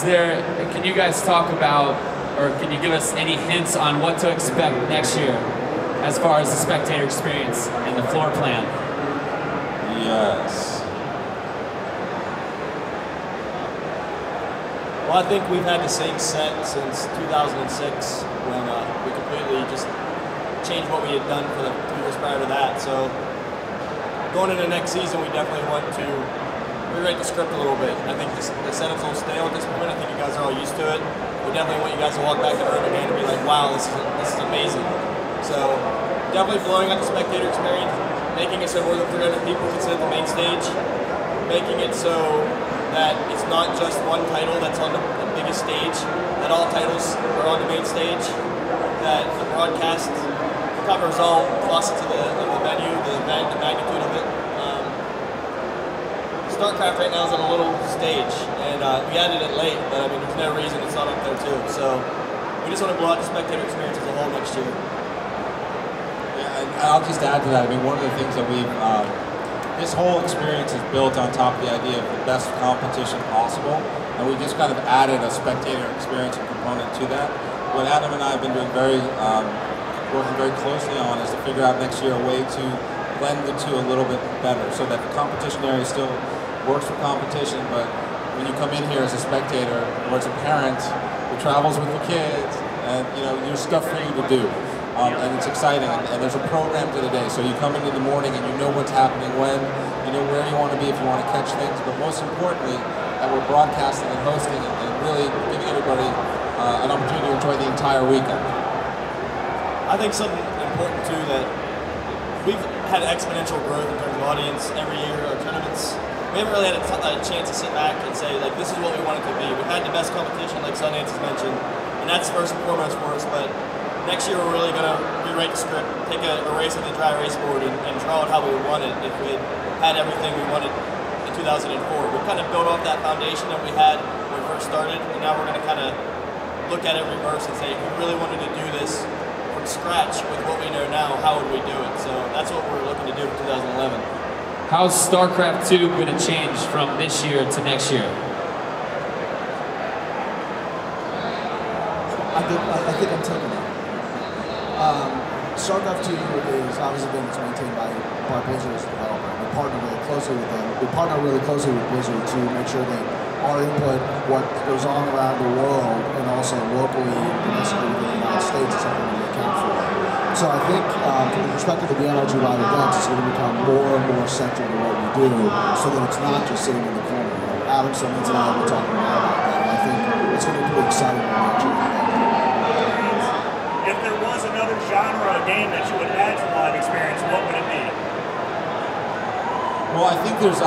Can you guys talk about, or can you give us any hints on what to expect next year as far as the spectator experience and the floor plan? Yes. Well, I think we've had the same set since 2006 when we completely just changed what we had done for the 2 years prior to that. So going into next season, we definitely want to rewrite the script a little bit. I think the setup's a little stale at this point. I think you guys are all used to it. We definitely want you guys to walk back in the room again and be like, wow, this is amazing. So definitely blowing up the spectator experience, making it so more than 300 people can sit at the main stage, making it so that it's not just one title that's on the biggest stage, that all titles are on the main stage, that the broadcast covers all facets of the venue, the event, the magnitude of it. Starcraft right now is on a little stage, and we added it late, but I mean, there's no reason it's not up there too. So we just want to blow out the spectator experience as a whole next year. Yeah, and I'll just add to that. I mean, one of the things that we've this whole experience is built on top of the idea of the best competition possible, and we just kind of added a spectator experience and component to that. What Adam and I have been doing working very closely on is to figure out next year a way to blend the two a little bit better, so that the competition area still works for competition, but when you come in here as a spectator or as a parent who travels with the kids, and there's stuff for you to do. And it's exciting, and there's a program to the day. So you come in the morning and you know what's happening when, you know where you want to be if you want to catch things, but most importantly, that we're broadcasting and hosting and really giving everybody an opportunity to enjoy the entire weekend. I think something important too, that we've had exponential growth in terms of audience every year. Our tournaments, we haven't really had a chance to sit back and say, like, this is what we want it to be. We've had the best competition, like Sundance has mentioned, and that's first and foremost for us, but next year we're really going to rewrite the script, take a race at the dry race board and draw it how we would want it if we had everything we wanted in 2004. We've kind of built off that foundation that we had when we first started, and now we're going to kind of look at it reverse and say, if we really wanted to do this from scratch with what we know now, how would we do it? So that's what we're looking to do for 2011. How's Starcraft 2 going to change from this year to next year? I think I'm taking it. Starcraft 2 is obviously going to be maintained by Blizzard as a developer. We partner really closely with them. We partner really closely with Blizzard to make sure that our input, what goes on around the world, and also locally and domestically within the United States, is something that we account for. So I think from the perspective of the NRG Live events, it's going to become more and more central to what we do, so that it's not just sitting in the corner. Adam Simmons and I have been talking about that, and I think it's going to be pretty exciting when we actually do that. If there was another genre of game that you would add to the live experience, what would it be? Well, I think there's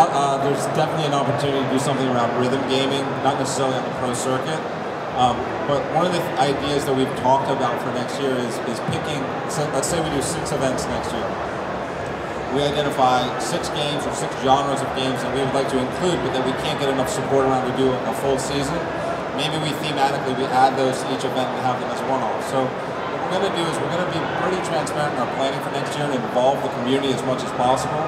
definitely an opportunity to do something around rhythm gaming, not necessarily on the pro circuit. But one of the ideas that we've talked about for next year is picking, let's say we do 6 events next year. We identify 6 games or 6 genres of games that we would like to include, but that we can't get enough support around to do a full season. Maybe we thematically, we add those to each event and have them as one-offs. So what we're going to do is we're going to be pretty transparent in our planning for next year and involve the community as much as possible.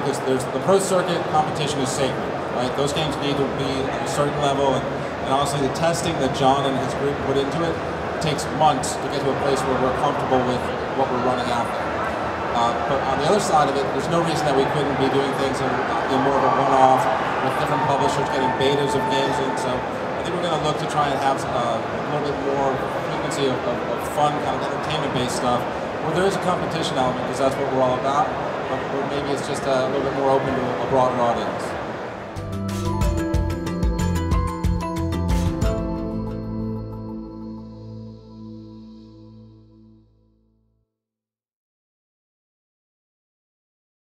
Because the pro circuit competition is sacred, right? Those games need to be at a certain level, and honestly, the testing that John and his group put into it takes months to get to a place where we're comfortable with what we're running out there. But on the other side of it, there's no reason that we couldn't be doing things in more of a one-off with different publishers getting betas of games in. So I think we're going to look to try and have a little bit more frequency of fun, kind of entertainment-based stuff, where there is a competition element, because that's what we're all about. But maybe it's just a little bit more open to a broader audience.